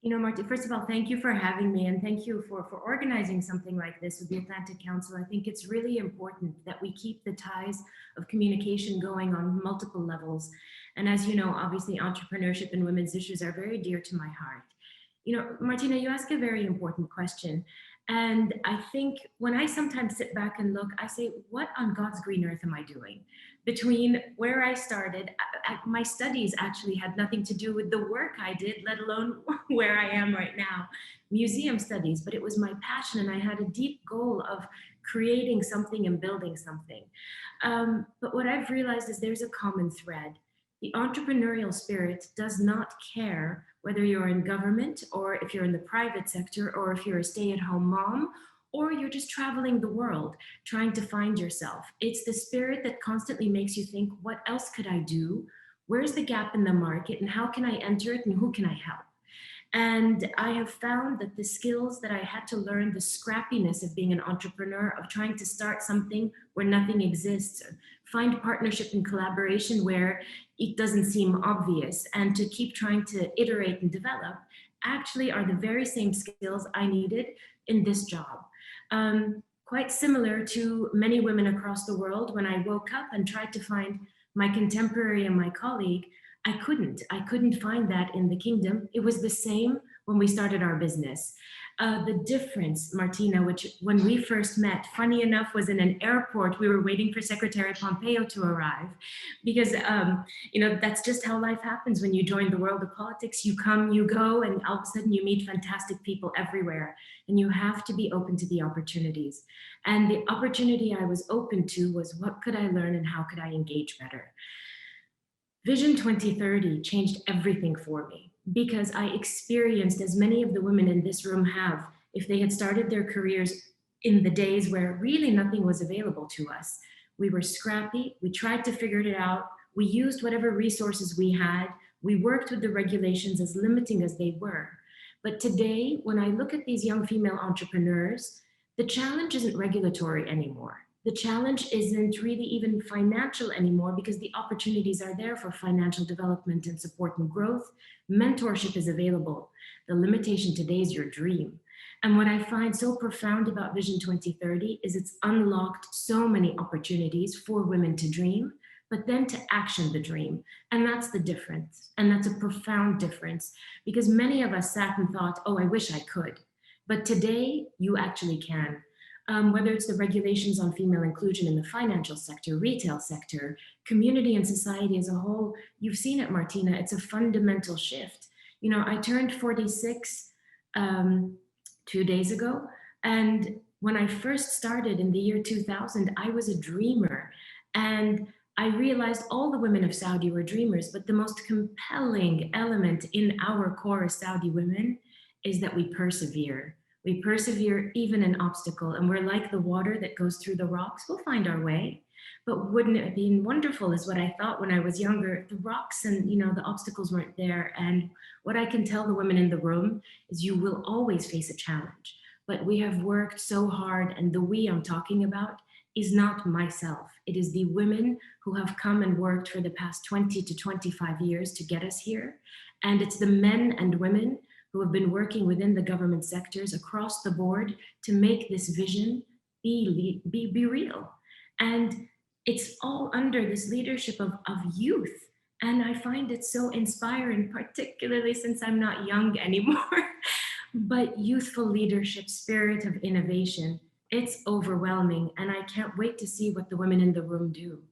Marty, first of all, thank you for having me, and thank you for organizing something like this with the Atlantic Council. I think it's really important that we keep the ties of communication going on multiple levels. And as you know, obviously, entrepreneurship and women's issues are very dear to my heart. Martina, you ask a very important question. And I think when I sometimes sit back and look, I say, what on God's green earth am I doing? Between where I started, my studies actually had nothing to do with the work I did, let alone where I am right now, museum studies, but it was my passion and I had a deep goal of creating something and building something. But what I've realized is there's a common thread. The entrepreneurial spirit does not care whether you're in government or if you're in the private sector or if you're a stay-at-home mom or you're just traveling the world trying to find yourself. It's the spirit that constantly makes you think, what else could I do? Where's the gap in the market and how can I enter it and who can I help? And I have found that the skills that I had to learn, the scrappiness of being an entrepreneur, of trying to start something where nothing exists, find partnership and collaboration where it doesn't seem obvious, and to keep trying to iterate and develop, actually are the very same skills I needed in this job. Quite similar to many women across the world, when I woke up and tried to find my contemporary and my colleague, I couldn't find that in the kingdom. It was the same when we started our business. The difference, Martina, which when we first met, funny enough, was in an airport. We were waiting for Secretary Pompeo to arrive because, that's just how life happens when you join the world of politics. You come, you go, and all of a sudden you meet fantastic people everywhere. And you have to be open to the opportunities. And the opportunity I was open to was what could I learn and how could I engage better? Vision 2030 changed everything for me because I experienced, as many of the women in this room have, if they had started their careers in the days where really nothing was available to us. We were scrappy, we tried to figure it out, we used whatever resources we had, we worked with the regulations as limiting as they were. But today, when I look at these young female entrepreneurs, the challenge isn't regulatory anymore. The challenge isn't really even financial anymore because the opportunities are there for financial development and support and growth. Mentorship is available. The limitation today is your dream. And what I find so profound about Vision 2030 is it's unlocked so many opportunities for women to dream, but then to action the dream. And that's the difference. And that's a profound difference because many of us sat and thought, oh, I wish I could. But today you actually can. Whether it's the regulations on female inclusion in the financial sector, retail sector, community and society as a whole, you've seen it, Martina, it's a fundamental shift. I turned 46 2 days ago, and when I first started in the year 2000, I was a dreamer, and I realized all the women of Saudi were dreamers, but the most compelling element in our core as Saudi women is that we persevere. We persevere even in obstacle, and we're like the water that goes through the rocks. We'll find our way. But wouldn't it have been wonderful is what I thought when I was younger. The rocks and the obstacles weren't there. And what I can tell the women in the room is you will always face a challenge. But we have worked so hard, and the we I'm talking about is not myself. It is the women who have come and worked for the past 20 to 25 years to get us here. And it's the men and women who have been working within the government sectors across the board to make this vision be real. And it's all under this leadership of youth. And I find it so inspiring, particularly since I'm not young anymore. But youthful leadership, spirit of innovation, it's overwhelming. And I can't wait to see what the women in the room do.